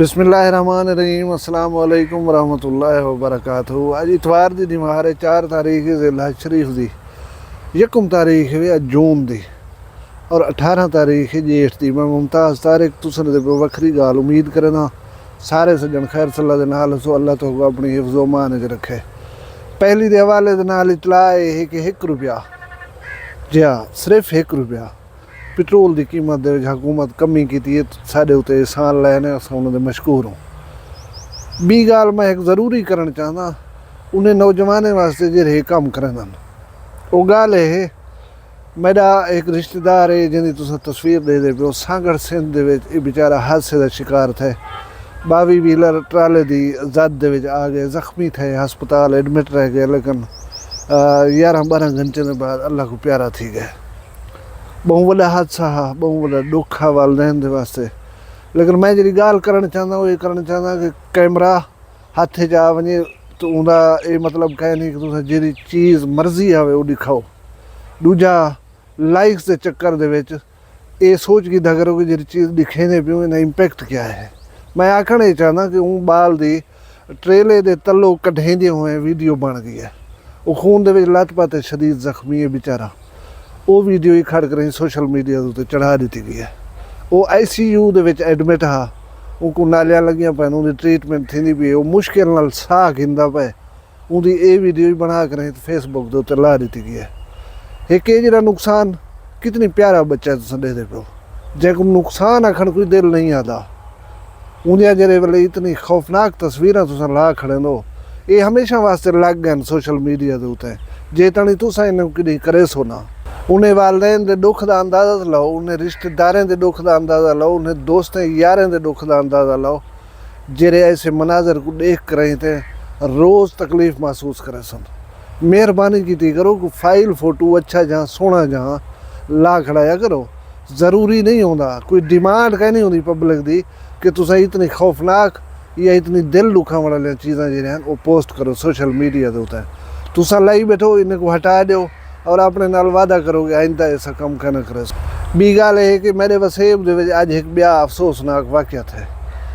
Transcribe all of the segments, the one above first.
बिस्मिल्लाहिर्रहमानिर्रहीम अस्सलाम वालेकुम वरहमतुल्लाहि वबरकातुहू। आज इतवार की दिमाग है 4 तारीख ज़िलहज शरीफ की, यकम तारीख है जून की और 18 तारीख है जेठ की। मैं मुमताज़ तारिक तुसन दे वखरी गाल उम्मीद करना सारे सज्जन खैर सल्ला दे नाल सो अल्लाह तो अपनी हिफ्ज़ो मान च रखे। पहली दे हवाले दे नाल इतला है कि 1 रुपया जी हाँ सिर्फ 1 रुपया पेट्रोल की कीमत हुकूमत कमी की है। साढ़े उत्ते एहसान लैने अस उन्होंने मशहूर हूँ। बी गाल मैं एक ज़रूरी करना चाहता उन्हें नौजवानों वास्ते जे काम करन वो गाल है। मेरा एक रिश्तेदार है जिंदी तुस तस्वीर दे पे सांगड़ सिंध दे बेचारा हादसे का शिकार थे। 22 व्हीलर ट्राले की जद आ गए, जख्मी थे, हस्पताल एडमिट रह गए, लेकिन 11-12 घंटे के बाद अल्लाह को प्यारा थी गए। बहुत वड्डा हादसा हा, बहुत वड्डा दुख हा वालदैन दे वास्ते। लेकिन मैं जी गाल करना चाहता वो ये करना चाहता कि कैमरा हाथ च आ वजे तो उनका ये मतलब कह नहीं कि तुम जी चीज़ मर्जी आवे वो दिखाओ। दूजा लाइक्स के चक्कर दे विच ये सोच की दगरो कि जी चीज़ दिखेने पियो इन्हें इंपैक्ट क्या है। मैं आखना ये चाहता कि हूँ बाल दी ट्रेले दे तलो कढ़ेंदे हुए वीडियो बन गई है। वो खून दे विच लत पत शदीद जख्मी है बेचारा। वो वीडियो ही खड़ कर सोशल मीडिया उत्ते चढ़ा दी गई है। वो ICU दे विच एडमिट हा, उनको नालियां लगियां पैन, उनकी ट्रीटमेंट थी पी, वो मुश्किल नाल साह गिंदा पे। उनकी ये वीडियो ही बना कर फेसबुक के उत्ते ला दी गई है। एक जरा नुकसान कितनी प्यारा बच्चा तुम दे पे जैको नुकसान आखन कोई दिल नहीं आता। उन्हें जरे वेले इतनी खौफनाक तस्वीर तुम ला खड़े दो, ये हमेशा वास्ते लग गए सोशल मीडिया के उत्ते। जे तनी तुसा इन्हें कि करे सो ना उन्हें वालदैन के दुख का अंदाज़ा लो, उन्हें रिश्तेदारों के दुख का अंदाज़ा लो, उन्हें दोस्तों यारों के दुख का अंदाज़ा लो जेरे ऐसे मनाजर को देख कर थे रोज़ तकलीफ़ महसूस करे सन। मेहरबानी की करो कि फाइल फोटो अच्छा जहाँ सोना जहाँ ला खड़ाया करो। ज़रूरी नहीं होता कोई डिमांड कह नहीं होती पब्लिक की कि तुस इतनी खौफनाक या इतनी दिल दुखा वाली चीज़ा जो वो पोस्ट करो सोशल मीडिया के उत्ते। तुसा लाई बैठो इन्हें को हटा दो और अपने नाल वादा करोगे आइंदा ऐसा कम न करे। बी गाल है कि मेरे वसेब दे अज एक ब्या अफसोसनाक वाक़या थे।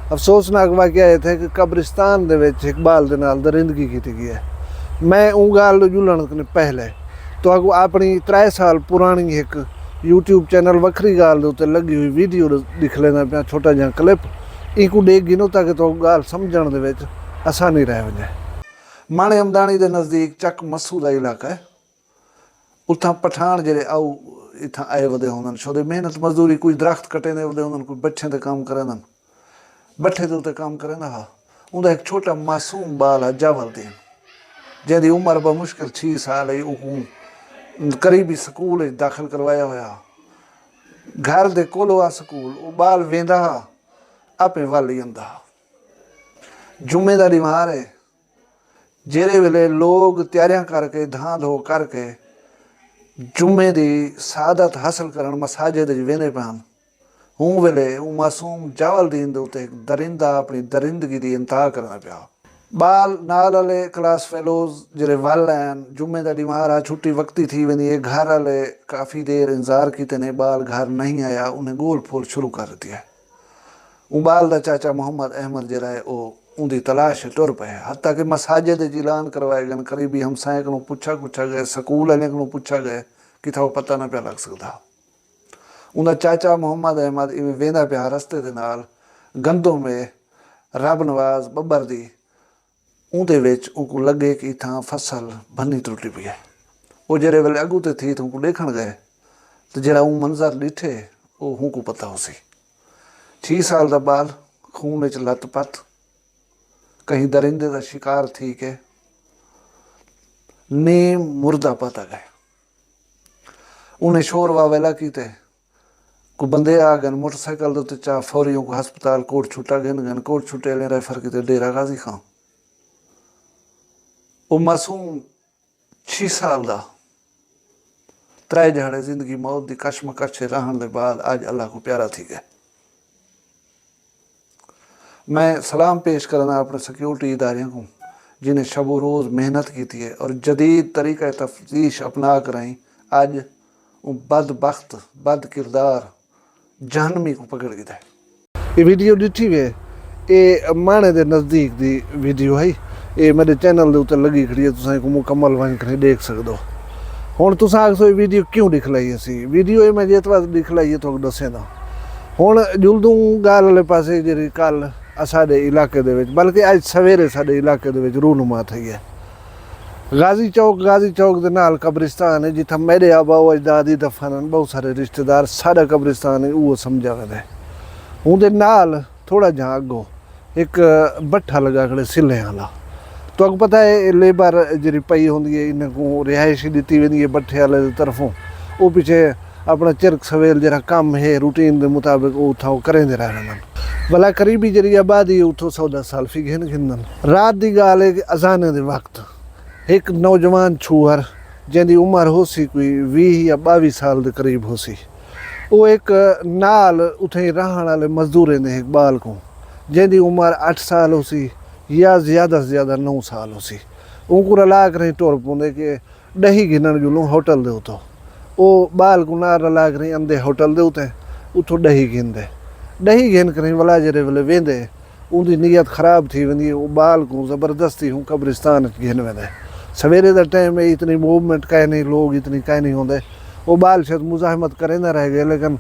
अफसोसनाक वाक़या ये थे कि कब्रिस्तान दे इकबाल दे नाल दरिंदगी की गई है। मैं उ गाल जुलण पहले तो अगो अपनी 3 साल पुरानी एक YouTube चैनल वखरी गाल दे उत्ते लगी हुई वीडियो दिख लेना पिया, छोटा जहा क्लिप इनको देख गिनो ताकि तो गाल समझण दे विच आसानी रह वजे। माणे हमदानी के नज़दीक चक मसू का इलाका है। उतना पठान जे आऊ इतना आए वदे होंदन छो मेहनत मजदूरी, कोई दरख्त कटे ने वदे होंदन, कोई बच्चे ते काम करन, बट्ठे ते काम करन। हा उनका एक छोटा मासूम बाल है जवलदीन, जिंदी उम्र ब मुश्किल 6 साल है। करीबी स्कूल दाखिल करवाया होया, घर दे कोलो आ स्कूल। वो बाल वेंदा आपे वल ही आंदा। जुम्मे दा दिवार है जेरे वेले लोग तैयारियां करके धां धो करके जुम्मे की सादत हासिल करन मसाजिद वेंदे पान। हूँ वेले वो मासूम जवलदीन दे उत्ते एक दरिंदा अपनी दरिंदगी की इंतहा करना पिया। बाल नाल वाले क्लास फेलोज जेरे वल हैं, जुम्मे का दिमार आ छुट्टी वक्ती थी वेंदी है, घर वाले काफ़ी देर इंतजार किते ने, बाल घर नहीं आया, उन्हें गोल फोल शुरू कर दिया। वो बाल का चाचा मोहम्मद अहमद जरा है वो उनकी तलाश टुर पे। हत्या कि मसाजिद ऐलान करवाए गए, करीबी हमसाए को पुछा गए, स्कूल वाले को पुछा गए कि था पता ना पिया लग सकता। उनका चाचा मोहम्मद अहमद इवें वेंदा पिया रस्ते के नाल गंदों में रब नवाज बब्बर दी उनके विच उनको लगे कि इतना फसल भन्नी त्रुटी पई है। वो जेरे वेले अगू ते थी तो उनको देखण गए तो जरा वो मंजर डिठे वो हूँ को पता हो सी। 6 साल का बाल खून च लतपत कहीं दरिंदे का शिकार थी के नीम मुर्दा पता गए। उन्हें शोर वावेला कीते को बंदे आ गए मोटरसाइकिल के उत्ते चा फौरियों को हस्पताल कोट छुट्टा गए, कोट छुट्टे वाले रेफर किते डेरा गाजी खां। वो मासूम 6 साल का 3 जहाड़े जिंदगी मौत की कशमकश रहने के बाद आज अल्लाह को प्यारा थी गए। मैं सलाम पेश करना अपने सिक्योरिटी इदारों को जिन्हें शबो रोज़ मेहनत की है और जदीद तरीक़ा तफ्तीश अपना कर अज वो बदबख्त बद किरदार जहनमी को पकड़ गया है। ये वीडियो डिठी वे ये माणे के नज़दीक की वीडियो है, ये मेरे चैनल के उत्ते लगी खड़ी है, तुम मुकम्मल वहीं कहीं देख सकते हो। हुण तुसां आखो वीडियो क्यों दिखलाई असी, वीडियो ये मैं जित बार दिखलाई है तुहानूं दस्सें दा। हुण जुलदूं गाल वाले पासे जिहड़ी कल साडे इलाके दे विच, बल्कि अज सवेरे साडे इलाके दे विच रूनुमा थई है। गाजी चौक दे नाल कब्रिस्तान है, जिथे मेरे आबाओ अजदाद दी दफन हैं, बहुत सारे रिश्तेदार, साडा कब्रिस्तान है वो समझा वेंदा है। उहदे नाल थोड़ा जा अगों एक भट्ठा लगा खड़े सिले वाला, तो पता है लेबर जी पई होंगी है, इन्हें को रिहायश दी वेंदी है भट्ठे वाले तरफों, वो पीछे अपना चिरक सवेल जरा कम है रूटीन के मुताबिक वो उथा करेंदे रहना। भला करीबी जी आबादी उतो 14 साल फी घिन घिन। रात की गाल है कि अजाने के वक्त एक नौजवान छूहर जिंदी उम्र हो सी कोई 20 या 22 साल के करीब हो सी, वो एक नाल उठे रहने वाले मजदूरें दे एक बाल को जिंदी उम्र 8 साल हो सी या ज़्यादा से ज़्यादा 9 साल हो सी, उनको रला कर टुर पौंदे कि दही गिनण जुलूं होटल दे उतो, वो बाल को ना रला कर अंदे होटल दे उते उतो दही गिनदे, दही गिन कर वला जरे वेले वेंदे उनकी नीयत ख़राब थी वेंदी, वो बाल को ज़बरदस्ती हूँ कब्रिस्तान गिन वेंदे। सवेरे का टाइम है, इतनी मूवमेंट कहीं नहीं, लोग इतनी कहीं नहीं होंगे, वो बाल शायद मुजाहमत करें ना रह गए, लेकिन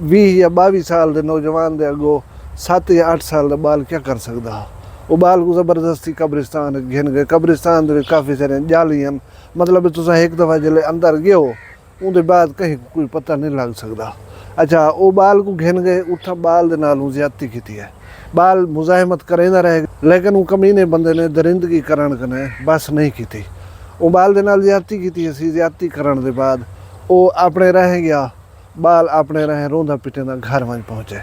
20 या 22 साल के नौजवान के अगों 7 या 8 साल का बाल क्या कर सकता। वो बाल को ज़बरदस्ती कब्रिस्तान घिन गए। कब्रिस्तान के काफ़ी सारे जालियां, मतलब तुम एक दफ़ा जल्द अंदर गयो उनके बाद कहीं कोई पता नहीं लग सकता। अच्छा, वो बाल को घिन गए, उठा बाल के नालों ज्यादती की है, बाल मुजाहमत करें ना रह गए, लेकिन वो कमीने बंदे ने दरिंदगी करन कने बस नहीं की। वो बाल के नाल ज्यादती की असी, ज्यादती करन के बाद वो अपने रह गया, बाल अपने रह रोंदा पिटेंदा घर में पहुँचे।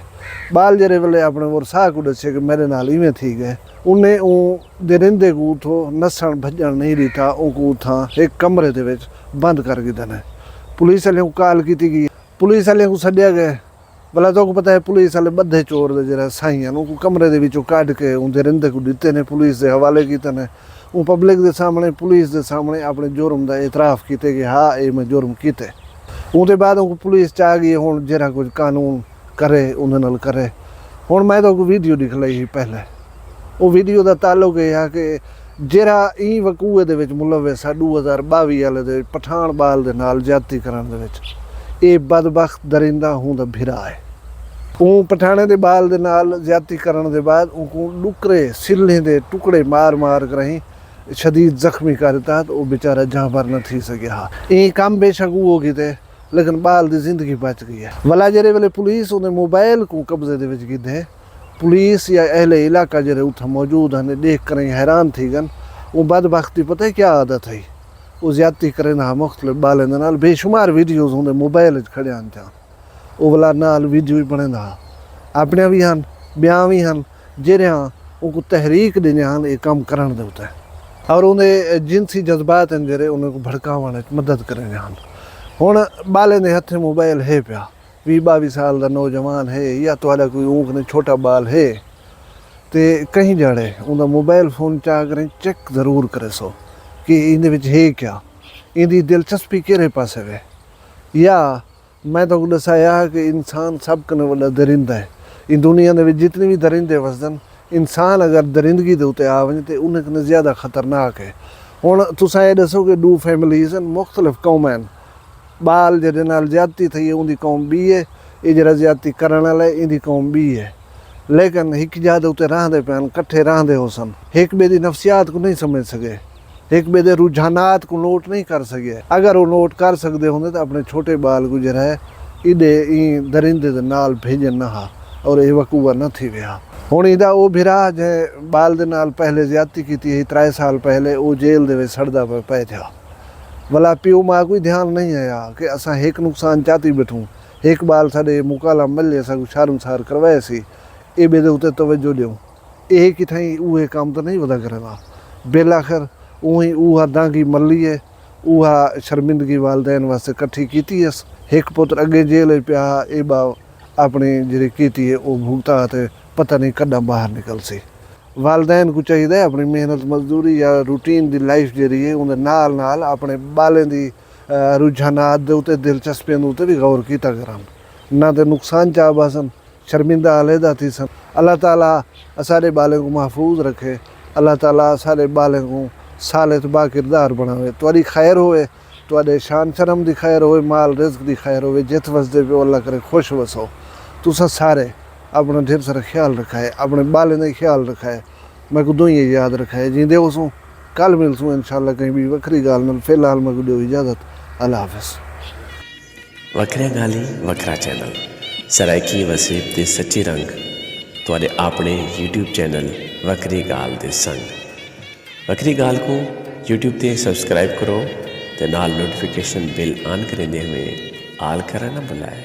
बाल जरे वेले अपने और साह को दसे कि मेरे नाल इवें थी गए, उन्हें वो दरिंदे को उठो नसन भजन नहीं दिता, उनको उठा एक कमरे दे विच बंद कर दिते। पुलिस वाले को कॉल की गई, पुलिस वाले को सद्या गए। भला तो पता है पुलिस वाले बद्धे चोर दे जरा साई हैं, उनको कमरे दे विचों कढ़ के उन दरिंदे को दिते ने, पुलिस के हवाले किए ने। वो पब्लिक के सामने पुलिस के सामने अपने जुर्म का एतराफ़ किए कि हाँ ये मैं जुर्म किए। उनके बाद उनको पुलिस चाह गई हुण जरा कुछ कानून करे उन्हें नाल करे। हुण मैं तो वीडियो दिखलाई ही पहले, वो वीडियो का ताल्लुक यह है कि जरा ई वकूए दे विच मुलविस है 2022 वाले दे पठान बाल दे नाल ज्यादती करन दे विच, ये बदबख्त दरिंदा हूँ दा भिरा है। वो पठाने के बाल दे नाल ज्यादती करन दे बाद उनको डुकरे सिले दे टुकड़े मार मार कर ही शदीद जख्मी कर दिता, तो वो बेचारा जहाँ पर न थी सकिया। ये काम बेशक वो कीते, लेकिन बाल की जिंदगी बच गई है। वला जरे वेले पुलिस उन्हें मोबाइल को कब्जे दे विच कीधे, पुलिस या अहले इलाका जरे उठा मौजूद हैं देख कर हैरान थी गन। वो बदबख्ती पता है क्या आदत है, वो ज्यादती करें ना मुख्तलिफ बालें दे नाल बेशुमार वीडियोज़ होंगे मोबाइल खड़े हैं जा, वो वाला नाल वीडियो भी बने अपने भी हैं ब्याह भी हैं, जेरिया उनको तहरीक देने हैं ये काम करन दे उते, और उन्हें जिनसी जज्बात हैं जरे उन्हें भड़कावन मदद करें हैं। हुण बाले ने हथे मोबाइल है पिया, 20-22 साल का नौजवान है या तो कोई ऊँख ने छोटा बाल है, तो कहीं जाड़े उनका मोबाइल फोन चाह करें चेक जरूर करे सो कि इन है क्या, इनकी दिलचस्पी केरे पासे वे। या मैं तो दसाया कि इंसान सब कने वाला दरिंदा है, इन दुनिया में जितने भी दरिंदे वसदन, इंसान अगर दरिंदगी के उत्ते आ वजे तो उन्हें ज़्यादा खतरनाक है। हुण तुसां ये दसो कि 2 फैमिलीज़ मुख्तलिफ कौमां, बाल जे नाल ज्यादती थी उनकी कौम बी है, ये जरा ज्यादती करने वाला इनकी कौम बी है, लेकिन एक जगह उत्ते रहंदे पैन कट्ठे रहंदे हो सन, एक बे दी नफ्सियात को नहीं समझ सके, एक बे दे रुझानात को नोट नहीं कर सके। अगर वो नोट कर सकते होंगे तो अपने छोटे बाल को जरा है इडे ई दरिंदे दे नाल भेजन ना हा, और ये वकूआ न थी विया। हुण इदा वो भिरा जे बाल दे नाल पहले ज्यादती की 3 साल पहले वो जेल दे विच सड़दा पे था। भला प्यो माँ कोई ध्यान नहीं आया कि असां एक नुकसान चाहती बैठूँ, एक बाल साढ़े मुकाला मल्ले असां शारमसार करवाए सी, ये बेदे उत्ते तवज्जो ॾियूं, ये किथाई उहे काम तो नहीं वधा करेगा। बेल आखिर उही उहा दांगी मल्ली है, उहा शर्मिंदगी वालदैन वास्ते कट्ठी कीती है। एक पुत्र अगे जेल पिया, ये बा अपनी जी की है वो भुगता ते पता नहीं कदा बाहर निकल सी। वालदैन को चाहिए अपनी मेहनत मजदूरी या रूटीन की लाइफ जी है उन्हें नाल नाल अपने बालें की रुझानात दे उत्ते दिलचस्पियों के उत्ते भी गौर किया करन, ना तो नुकसान चाह बसन शर्मिंदा अलहदा थी सन। अल्लाह ताला असारे बाले को महफूज रखे, अल्लाह ताला असारे बाले को सालित बा किरदार बनावे। तुहाडी खैर होए, तुहाडे शान शर्म दी खैर होए, माल रिज़्क दी खैर होए, जित वसदे पे अल्लाह करे खुश वसो। तुसा सारे अपना ढेर सारा ख्याल रखा है, अपने बाले का ख्याल रखा है, मैं को दुई याद रखा है। जींदे उसू कल मिलसूँ इंशाअल्लाह कहीं भी वखरी गाल नाल। फिलहाल मैं को दियो इजाज़त, अल्लाह हाफिज़। वखरिया गाली वखरा चैनल सराइकी वसीब दे सच्चे रंग तुहाडे अपने यूट्यूब चैनल वखरी गाल दे संग। वखरी गाल को यूट्यूब ते सब्सक्राइब करो ते नाल नोटिफिकेशन बिल ऑन करेंदे हुए आल करना ना भुलाए।